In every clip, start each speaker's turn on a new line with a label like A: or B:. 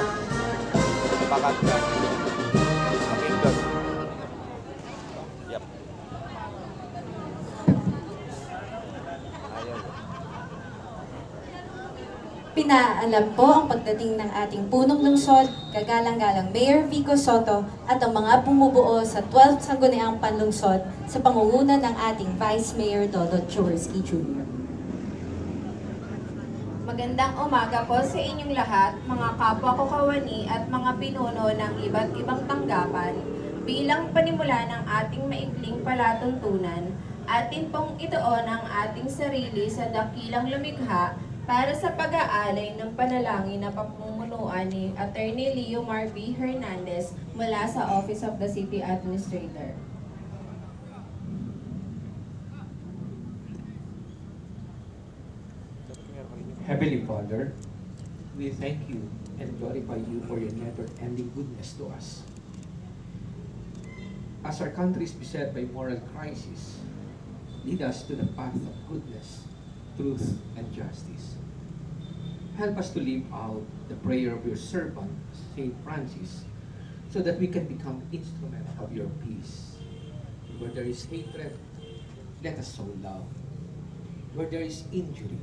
A: dito. Bakat ka. Pindot. Yep. Ayaw.
B: Pinaalam po ang pagdating ng ating punong lungsod, kagalang-galang Mayor Vico Soto at ang mga bumubuo sa 12th Sangguniang Panlungsod sa pangunguna ng ating Vice Mayor Dodot Jaworski Jr.
C: Magandang umaga po sa inyong lahat, mga kapwa ko kawani at mga pinuno ng iba't ibang tanggapan. Bilang panimula ng ating maikling palatuntunan, atin pong ituon ang ating sarili sa dakilang lumikha para sa pag-aalay ng panalangin na pamumunuan ni Attorney Leo Marby Hernandez mula sa Office of the City Administrator.
D: Heavenly Father, we thank you and glorify you for your never-ending goodness to us. As our country is beset by moral crisis, lead us to the path of goodness, truth, and justice. Help us to live out the prayer of your servant, Saint Francis, so that we can become instruments of your peace. Where there is hatred, let us sow love. Where there is injury,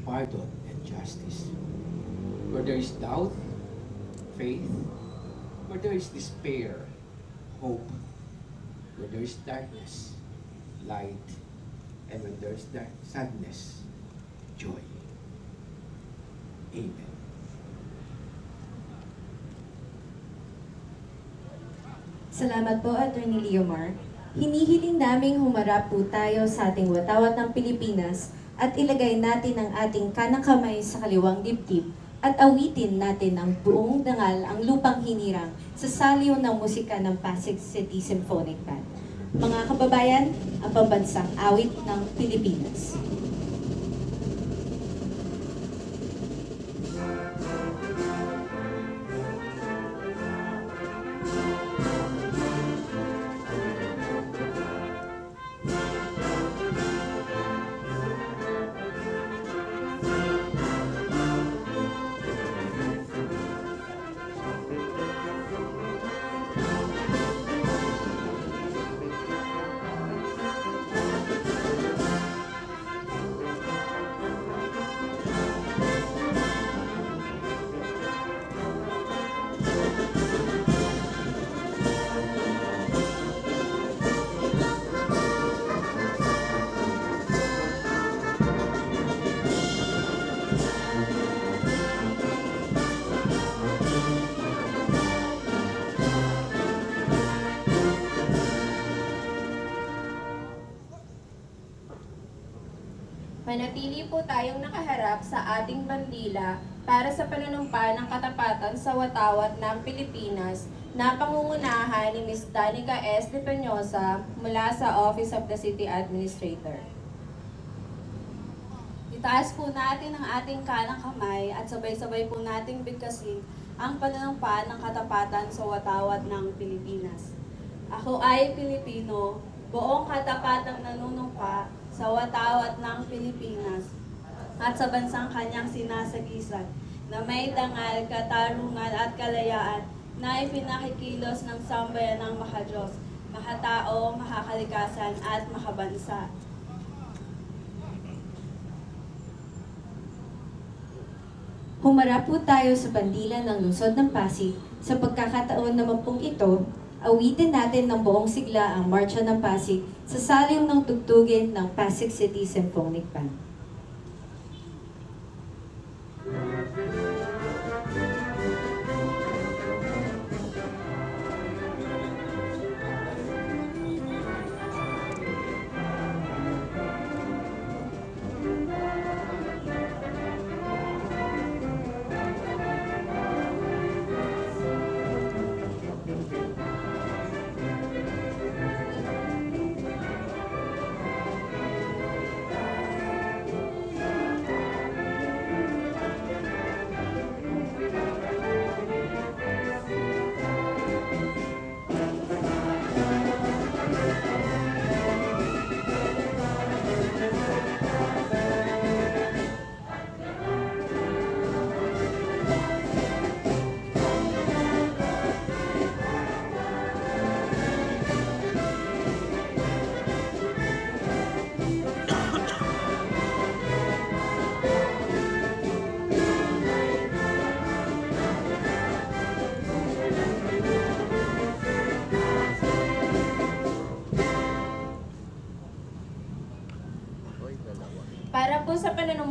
D: pardon and justice. Where there is doubt, faith. Where there is despair, hope. Where there is darkness, light. And when there is sadness, joy. Amen.
B: Salamat po, Attorney Leomar. Hinihiling naming humarap po tayo sa ating watawat ng Pilipinas at ilagay natin ang ating kanang kamay sa kaliwang dibdib at awitin natin ang buong dangal ang lupang hinirang sa saliw ng musika ng Pasig City Symphonic Band. Mga kababayan, ang pambansang awit ng Pilipinas.
C: Manatili po tayong nakaharap sa ating bandila para sa panunumpa ng katapatan sa watawat ng Pilipinas na pangungunahan ni Ms. Danica S. De Peñosa mula sa Office of the City Administrator.
E: Itaas po natin ang ating kanang kamay at sabay-sabay po nating bigkasin ang panunumpa ng katapatan sa watawat ng Pilipinas. Ako ay Pilipino, buong katapatang nanunumpa sa watawat ng Pilipinas at sa bansang kanyang sinasagisag na may dangal, katarungan at kalayaan na ipinakikilos ng sambayan ng makadiyos, makatao, makakalikasan at makabansa.
B: Humarap po tayo sa bandila ng lungsod ng Pasig. Sa pagkakataon naman pong ito, awitin natin ng buong sigla ang Marcha ng Pasig sa saliw ng tugtugin ng Pasig City Symphonic Band.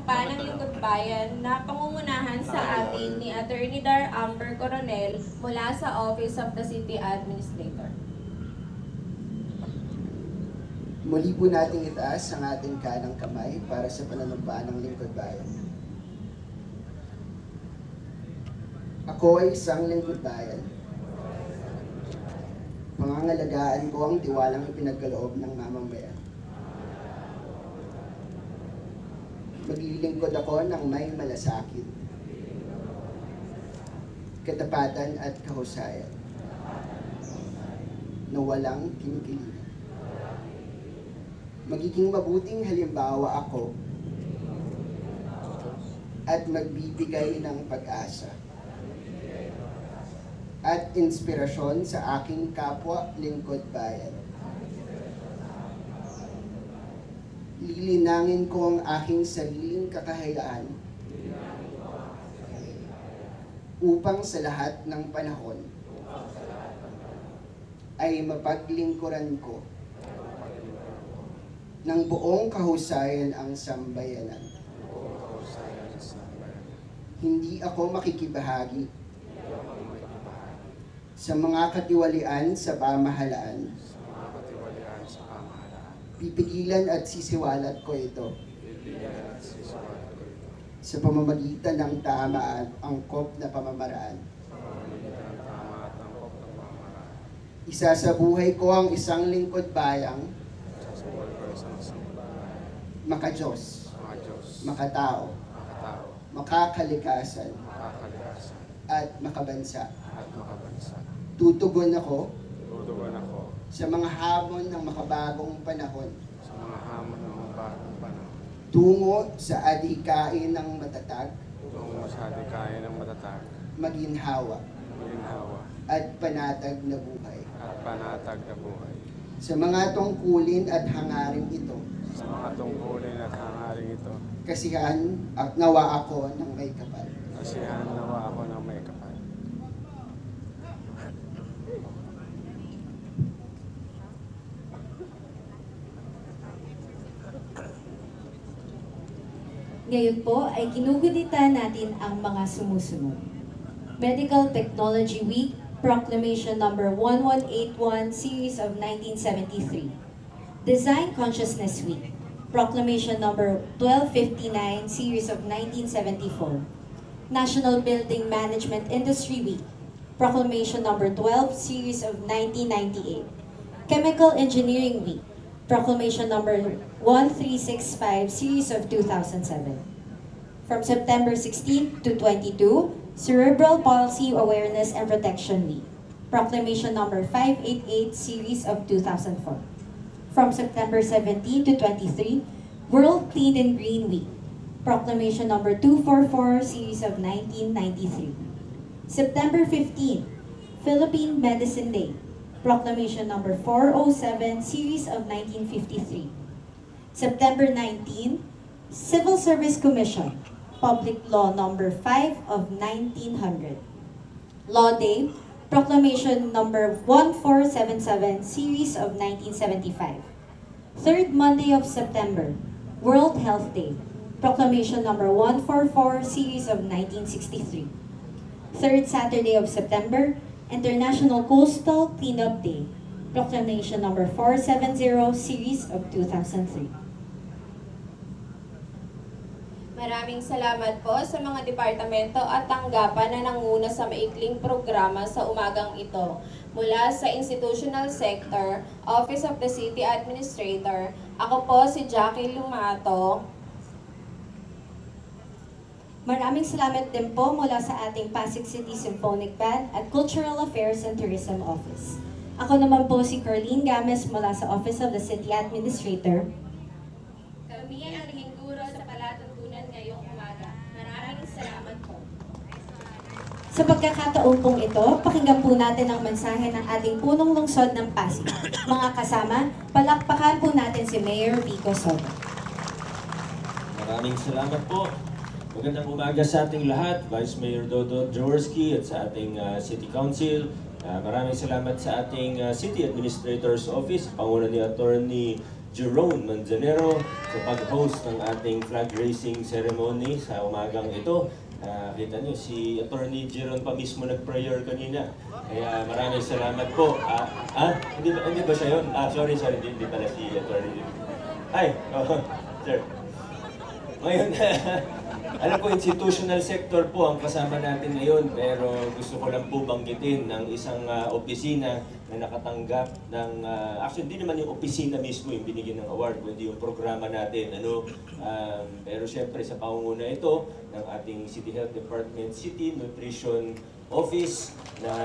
C: panang lingkod bayan na pangungunahan sa atin ni Attorney Dar Amber Coronel mula sa Office of the City Administrator.
F: Muli po nating itaas ang ating kanang kamay para sa pananumpaan ng lingkod bayan. Ako ay isang lingkod bayan. Pangangalagaan ko ang tiwalang ipinagkaloob ng mamamayan. Maglilingkod ako ng may malasakit, katapatan at kahusayan na walang kinikilingan. Magiging mabuting halimbawa ako at magbibigay ng pag-asa at inspirasyon sa aking kapwa lingkod bayan. Lilinangin ko ang aking sariling kakayahaan upang sa lahat ng panahon ay mapaglingkuran ko ng buong kahusayan ang sambayanan. Hindi ako makikibahagi sa mga katiwalian sa pamahalaan. Pipigilan at sisiwalat ko ito sa pamamagitan ng tama at angkop na pamamaraan. Isasabuhay ko ang isang lingkod bayang makadiyos, makatao, makakalikasan, at makabansa. Tutugon ako sa mga hamon ng makabagong panahon. Tungo sa adhikain ng matatag. Maginhawa. At panatag na buhay. Sa mga tungkulin at hangarin ito. Kasihan at nawa ako ng may kapal.
B: Ngayon po ay ginugunita natin ang mga sumusunod. Medical Technology Week, Proclamation Number 1181, Series of 1973. Design Consciousness Week, Proclamation Number 1259, Series of 1974. National Building Management Industry Week, Proclamation Number 12, Series of 1998. Chemical Engineering Week, Proclamation Number 1365, Series of 2007. From September 16 to 22, Cerebral Palsy Awareness and Protection Week, Proclamation Number 588, Series of 2004. From September 17 to 23, World Clean and Green Week, Proclamation Number 244, Series of 1993. September 15, Philippine Medicine Day, Proclamation Number 407, Series of 1953. September 19, Civil Service Commission, Public Law Number 5 of 1900. Law Day, Proclamation Number 1477, Series of 1975. Third Monday of September, World Health Day, Proclamation Number 144, Series of 1963. Third Saturday of September, International Coastal Cleanup Day, Proclamation Number 470, Series of 2003.
C: Maraming salamat po sa mga departamento at tanggapan na nanguna sa maikling programa sa umagang ito. Mula sa Institutional Sector, Office of the City Administrator, ako po si Jackie Lumato.
B: Maraming salamat din po mula sa ating Pasig City Symphonic Band at Cultural Affairs and Tourism Office. Ako naman po si Carlene Games mula sa Office of the City Administrator.
C: Kami ang naging guro sa palatuntunan ngayong umaga. Maraming salamat po.
B: Sa pagkakataon pong ito, pakinggan po natin ang mensahe ng ating punong lungsod ng Pasig. Mga kasama, palakpakan po natin si Mayor Vico Soto.
G: Maraming salamat po. Magandang umaga sa ating lahat, Vice Mayor Dodo Jaworski at sa ating City Council. Maraming salamat sa ating City Administrator's Office, panguna ni Attorney Jerome Manzanero sa pag-host ng ating flag raising ceremony sa umagang ito. Kita niyo, si Attorney Jeron pa mismo nag-prayer kanina. Kaya maraming salamat po. Hindi ba siya yun? Sorry, hindi pala si Attorney Jeron. Ay, sir. Ngayon, alam ko institutional sector po ang kasama natin ngayon, pero gusto ko lang po banggitin ng isang opisina na nakatanggap ng, actually hindi naman yung opisina mismo yung binigyan ng award, kundi yung programa natin. Pero syempre sa pangunguna ito ng ating City Health Department, City Nutrition Office, na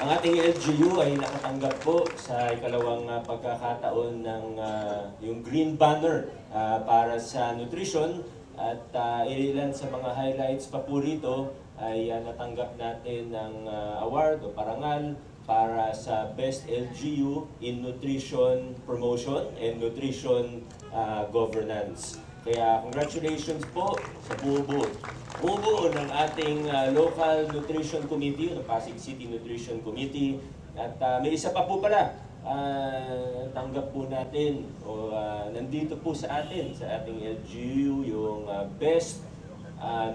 G: ang ating LGU ay nakatanggap po sa ikalawang pagkakataon ng yung Green Banner para sa nutrition, at ilan sa mga highlights pa po rito ay natanggap natin ng award o parangal para sa Best LGU in Nutrition Promotion and Nutrition Governance. Kaya congratulations po sa buo ng ating local nutrition committee, ng Pasig City Nutrition Committee. At may isa pa po pala, tanggap po natin o nandito po sa atin, sa ating LGU, yung Best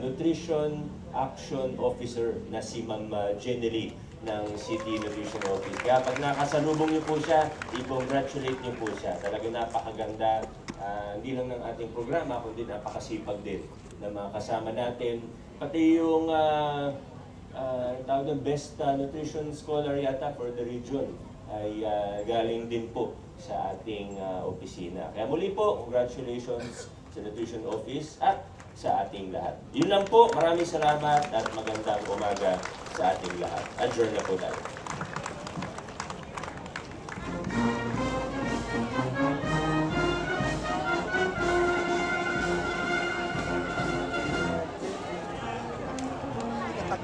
G: Nutrition Action Officer na si Ma'am Jenny ng City Nutrition Office. Kaya pag nakasalubong niyo po siya, i-congratulate niyo po siya. Talagang napakaganda, hindi lang ng ating programa, kundi napakasipag din ng mga kasama natin. Pati yung tawag ng Best Nutrition Scholar yata for the region ay galing din po sa ating opisina. Kaya muli po, congratulations sa Nutrition Office at sa ating lahat. Yun lang po, maraming salamat at magandang umaga sa ating lahat. Adjourn na po tayo.
A: Pag